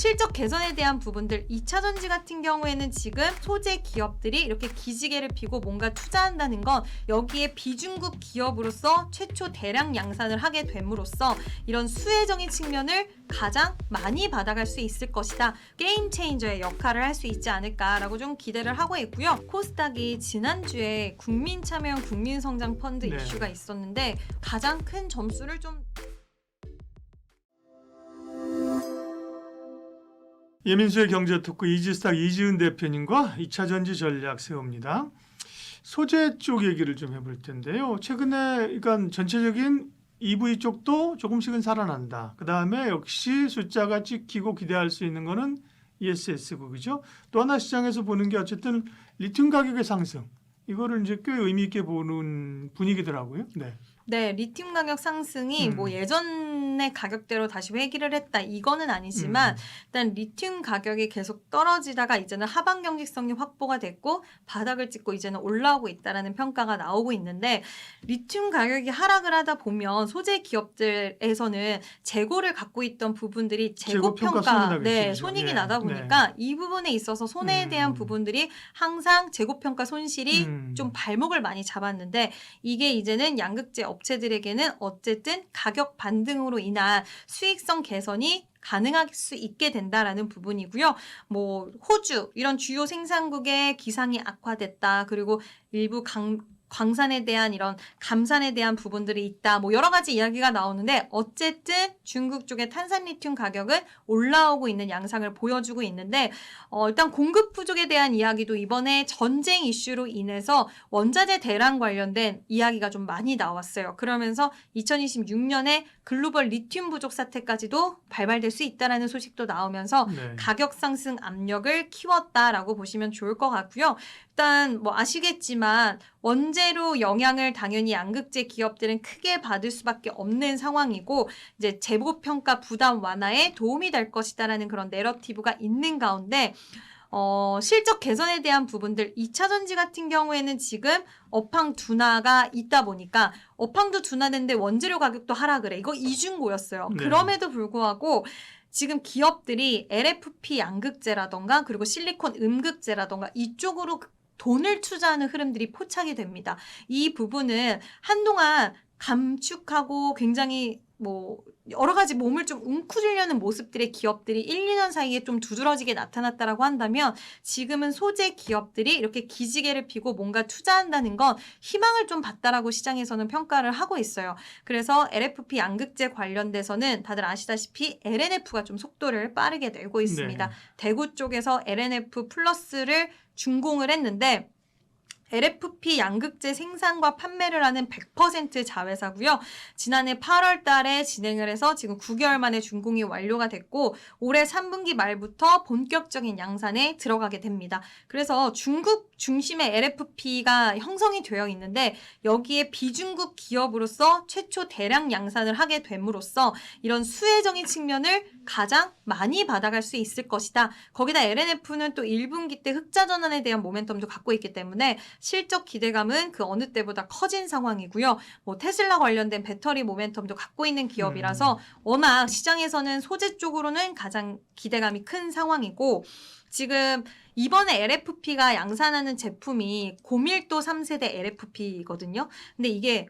실적 개선에 대한 부분들 2차전지 같은 경우에는 지금 소재 기업들이 이렇게 기지개를 펴고 뭔가 투자한다는 건 여기에 비중국 기업으로서 최초 대량 양산을 하게 됨으로써 이런 수혜적인 측면을 가장 많이 받아갈 수 있을 것이다. 게임 체인저의 역할을 할 수 있지 않을까라고 좀 기대를 하고 있고요. 코스닥이 지난주에 국민참여형 국민성장펀드 네. 이슈가 있었는데 가장 큰 점수를 좀 예민수의 경제토크 이지스탁 이지은 대표님과 2차전지 전략 세웁니다. 소재 쪽 얘기를 좀 해볼 텐데요. 최근에 그러니까 전체적인 EV 쪽도 조금씩은 살아난다. 그 다음에 역시 숫자가 찍히고 기대할 수 있는 거는 ESS고 그죠? 또 하나 시장에서 보는 게 어쨌든 리튬 가격의 상승. 이거를 이제 꽤 의미 있게 보는 분위기더라고요. 네. 네, 리튬 가격 상승이 뭐 예전의 가격대로 다시 회귀를 했다 이거는 아니지만 일단 리튬 가격이 계속 떨어지다가 이제는 하방 경직성이 확보가 됐고 바닥을 찍고 이제는 올라오고 있다라는 평가가 나오고 있는데 리튬 가격이 하락을 하다 보면 소재 기업들에서는 재고를 갖고 있던 부분들이 재고 평가 손해나겠죠, 손익이 예. 나다 보니까 이 부분에 있어서 손해에 대한 부분들이 항상 재고 평가 손실이 좀 발목을 많이 잡았는데 이게 이제는 양극재 업체들에게는 어쨌든 가격 반등으로 인한 수익성 개선이 가능할 수 있게 된다라는 부분이고요. 뭐 호주 이런 주요 생산국의 기상이 악화됐다. 그리고 일부 광산에 대한 이런 감산에 대한 부분들이 있다. 뭐 여러 가지 이야기가 나오는데 어쨌든 중국 쪽의 탄산 리튬 가격은 올라오고 있는 양상을 보여주고 있는데 일단 공급 부족에 대한 이야기도 이번에 전쟁 이슈로 인해서 원자재 대란 관련된 이야기가 좀 많이 나왔어요. 그러면서 2026년에 글로벌 리튬 부족 사태까지도 발발될 수 있다라는 소식도 나오면서 가격 상승 압력을 키웠다라고 보시면 좋을 것 같고요. 일단 뭐 아시겠지만 원재료 영향을 당연히 양극재 기업들은 크게 받을 수밖에 없는 상황이고 이제 재고 평가 부담 완화에 도움이 될 것이다라는 그런 내러티브가 있는 가운데 실적 개선에 대한 부분들 2차전지 같은 경우에는 지금 업황 둔화가 있다 보니까 업황도 둔화됐는데 원재료 가격도 하락을 해. 이거 이중고였어요. 네. 그럼에도 불구하고 지금 기업들이 LFP 양극재라던가 그리고 실리콘 음극재라던가 이쪽으로 돈을 투자하는 흐름들이 포착이 됩니다. 이 부분은 한동안 감축하고 굉장히 뭐 여러 가지 몸을 좀 웅크리려는 모습들의 기업들이 1, 2년 사이에 좀 두드러지게 나타났다라고 한다면 지금은 소재 기업들이 이렇게 기지개를 펴고 뭔가 투자한다는 건 희망을 좀 봤다라고 시장에서는 평가를 하고 있어요. 그래서 LFP 양극재 관련돼서는 다들 아시다시피 LNF가 좀 속도를 빠르게 내고 있습니다. 네. 대구 쪽에서 LNF 플러스를 준공을 했는데 LFP 양극재 생산과 판매를 하는 100% 자회사고요. 지난해 8월 달에 진행을 해서 지금 9개월 만에 준공이 완료가 됐고 올해 3분기 말부터 본격적인 양산에 들어가게 됩니다. 그래서 중국 중심의 LFP가 형성이 되어 있는데 여기에 비중국 기업으로서 최초 대량 양산을 하게 됨으로써 이런 수혜적인 측면을 가장 많이 받아갈 수 있을 것이다. 거기다 LNF는 또 1분기 때 흑자 전환에 대한 모멘텀도 갖고 있기 때문에 실적 기대감은 그 어느 때보다 커진 상황이고요. 뭐 테슬라 관련된 배터리 모멘텀도 갖고 있는 기업이라서 워낙 시장에서는 소재 쪽으로는 가장 기대감이 큰 상황이고 지금 이번에 LFP가 양산하는 제품이 고밀도 3세대 LFP거든요. 근데 이게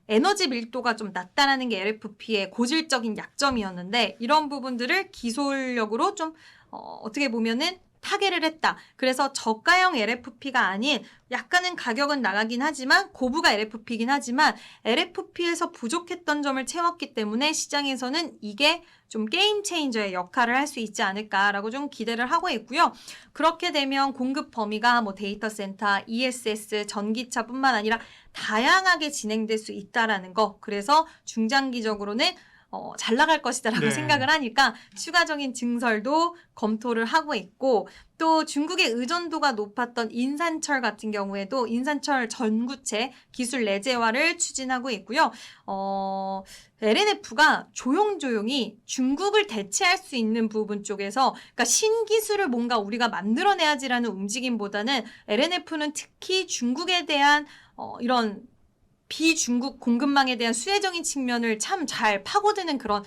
에너지 밀도가 좀 낮다라는 게 LFP의 고질적인 약점이었는데 이런 부분들을 기술력으로 좀 어떻게 보면은 타개를 했다. 그래서 저가형 LFP가 아닌 약간은 가격은 나가긴 하지만 고부가 LFP이긴 하지만 LFP에서 부족했던 점을 채웠기 때문에 시장에서는 이게 좀 게임 체인저의 역할을 할 수 있지 않을까라고 좀 기대를 하고 있고요. 그렇게 되면 공급 범위가 뭐 데이터 센터, ESS, 전기차뿐만 아니라 다양하게 진행될 수 있다라는 거. 그래서 중장기적으로는 잘 나갈 것이다라고 생각을 하니까 추가적인 증설도 검토를 하고 있고 또 중국의 의존도가 높았던 인산철 같은 경우에도 인산철 전구체 기술 내재화를 추진하고 있고요. LNF가 조용조용히 중국을 대체할 수 있는 부분 쪽에서 그러니까 신기술을 뭔가 우리가 만들어내야지라는 움직임보다는 LNF는 특히 중국에 대한 이런 비중국 공급망에 대한 수혜적인 측면을 참 잘 파고드는 그런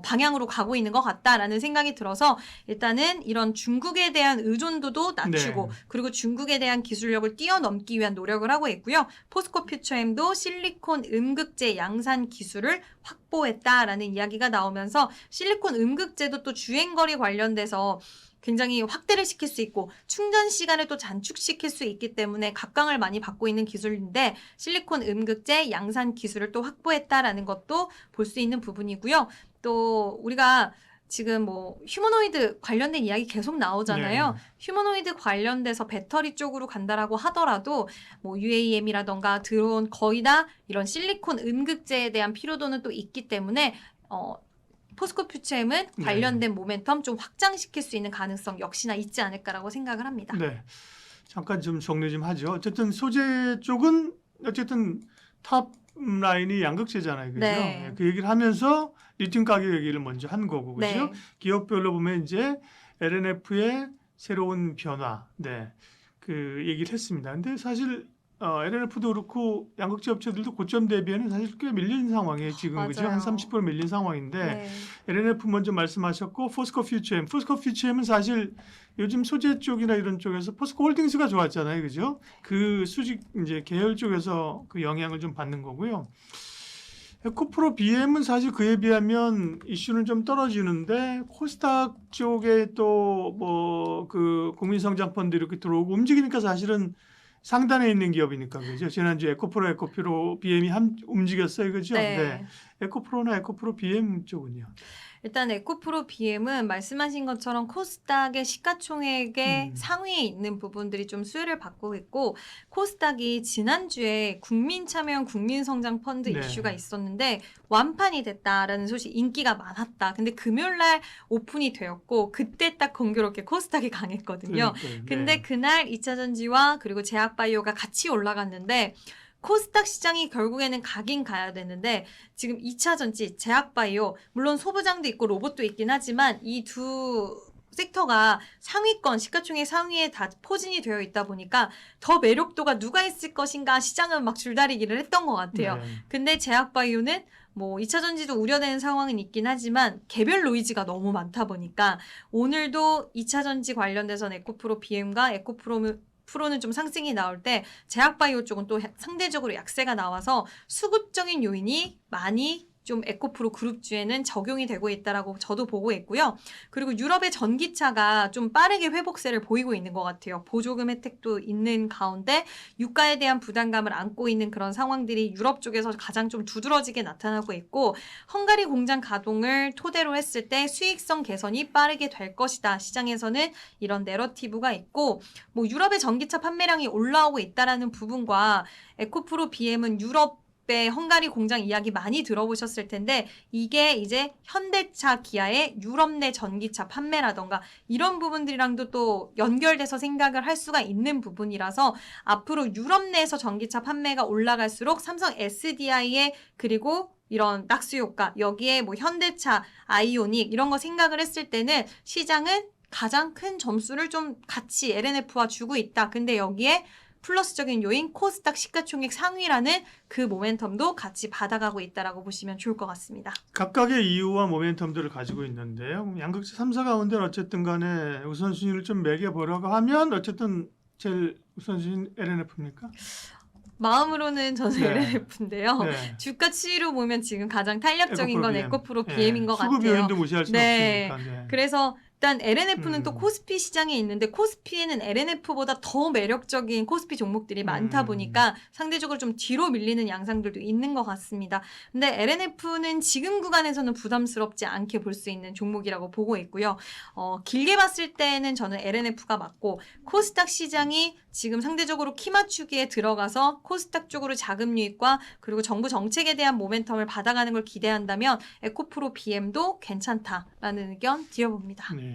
방향으로 가고 있는 것 같다라는 생각이 들어서 일단은 이런 중국에 대한 의존도도 낮추고 네. 그리고 중국에 대한 기술력을 뛰어넘기 위한 노력을 하고 있고요. 포스코 퓨처엠도 실리콘 음극재 양산 기술을 확보했다라는 이야기가 나오면서 실리콘 음극재도 또 주행거리 관련돼서 굉장히 확대를 시킬 수 있고 충전 시간을 또 단축시킬 수 있기 때문에 각광을 많이 받고 있는 기술인데 실리콘 음극재 양산 기술을 또 확보했다라는 것도 볼 수 있는 부분이고요. 또 우리가 지금 뭐 휴머노이드 관련된 이야기 계속 나오잖아요. 네. 휴머노이드 관련돼서 배터리 쪽으로 간다라고 하더라도 뭐 UAM이라던가 드론 거의 다 이런 실리콘 음극재에 대한 필요도는 또 있기 때문에 포스코 퓨처엠은 관련된 모멘텀 좀 확장시킬 수 있는 가능성 역시나 있지 않을까라고 생각을 합니다. 네. 잠깐 좀 정리 좀 하죠. 어쨌든 소재 쪽은 어쨌든 탑 라인이 양극재잖아요. 그죠? 네. 그 얘기를 하면서 리튬 가격 얘기를 먼저 한 거고. 그죠? 네. 기업별로 보면 이제 LNF의 새로운 변화. 네. 그 얘기를 했습니다. 근데 사실 LNF도 그렇고 양극재 업체들도 고점 대비에는 사실 꽤 밀린 상황이에요. 지금 그죠? 한 맞아요. 30% 밀린 상황인데 네. LNF 먼저 말씀하셨고 포스코 퓨처엠. 포스코 퓨처엠은 사실 요즘 소재 쪽이나 이런 쪽에서 포스코 홀딩스가 좋았잖아요. 그죠? 그 수직 이제 계열 쪽에서 그 영향을 좀 받는 거고요. 에코프로 BM은 사실 그에 비하면 이슈는 좀 떨어지는데 코스닥 쪽에 또 뭐 그 국민성장펀드 이렇게 들어오고 움직이니까 사실은 상단에 있는 기업이니까 그죠. 지난주 에코프로 BM이 움직였어요. 그죠? 네. 에코프로나 에코프로 BM 쪽은요. 일단 에코프로 BM은 말씀하신 것처럼 코스닥의 시가총액의 상위에 있는 부분들이 좀 수혜를 받고 있고 코스닥이 지난주에 국민참여형 국민성장펀드 네. 이슈가 있었는데 완판이 됐다라는 소식 인기가 많았다. 근데 금요일날 오픈이 되었고 그때 딱 공교롭게 코스닥이 강했거든요. 그러니까요. 근데 그날 2차전지와 그리고 제약바이오가 같이 올라갔는데 코스닥 시장이 결국에는 가긴 가야 되는데 지금 2차 전지, 제약바이오, 물론 소부장도 있고 로봇도 있긴 하지만 이 두 섹터가 상위권, 시가총액 상위에 다 포진이 되어 있다 보니까 더 매력도가 누가 있을 것인가 시장은 막 줄다리기를 했던 것 같아요. 네. 근데 제약바이오는 뭐 2차 전지도 우려되는 상황은 있긴 하지만 개별 노이즈가 너무 많다 보니까 오늘도 2차 전지 관련돼서는 에코프로 BM과 프로는 좀 상승이 나올 때 제약바이오 쪽은 또 상대적으로 약세가 나와서 수급적인 요인이 많이 좀 에코프로 그룹주에는 적용이 되고 있다라고 저도 보고 있고요. 그리고 유럽의 전기차가 좀 빠르게 회복세를 보이고 있는 것 같아요. 보조금 혜택도 있는 가운데 유가에 대한 부담감을 안고 있는 그런 상황들이 유럽 쪽에서 가장 좀 두드러지게 나타나고 있고 헝가리 공장 가동을 토대로 했을 때 수익성 개선이 빠르게 될 것이다. 시장에서는 이런 내러티브가 있고 뭐 유럽의 전기차 판매량이 올라오고 있다라는 부분과 에코프로 BM은 유럽 헝가리 공장 이야기 많이 들어보셨을 텐데 이게 이제 현대차 기아의 유럽 내 전기차 판매라던가 이런 부분들이랑도 또 연결돼서 생각을 할 수가 있는 부분이라서 앞으로 유럽 내에서 전기차 판매가 올라갈수록 삼성 SDI의 그리고 이런 낙수 효과 여기에 뭐 현대차, 아이오닉 이런 거 생각을 했을 때는 시장은 가장 큰 점수를 좀 같이 LNF와 주고 있다. 근데 여기에 플러스적인 요인 코스닥 시가총액 상위라는 그 모멘텀도 같이 받아가고 있다라고 보시면 좋을 것 같습니다. 각각의 이유와 모멘텀들을 가지고 있는데요. 양극재 3사 가운데는 어쨌든 간에 우선순위를 좀 매겨보려고 하면 어쨌든 제일 우선순위는 LNF입니까? 마음으로는 저는 네. LNF인데요. 네. 주가 추이로 보면 지금 가장 탄력적인 건 에코프로 네. BM인 것 수급 같아요. 요인도 무시할 수는 네. 없으니까. 네. 그래서 일단 LNF는 또 음. 코스피 시장에 있는데 코스피에는 LNF보다 더 매력적인 코스피 종목들이 많다 보니까 상대적으로 좀 뒤로 밀리는 양상들도 있는 것 같습니다. 근데 LNF는 지금 구간에서는 부담스럽지 않게 볼 수 있는 종목이라고 보고 있고요. 길게 봤을 때는 저는 LNF가 맞고 코스닥 시장이 지금 상대적으로 키 맞추기에 들어가서 코스닥 쪽으로 자금 유입과 그리고 정부 정책에 대한 모멘텀을 받아가는 걸 기대한다면 에코프로 BM도 괜찮다라는 의견 드려봅니다. 네.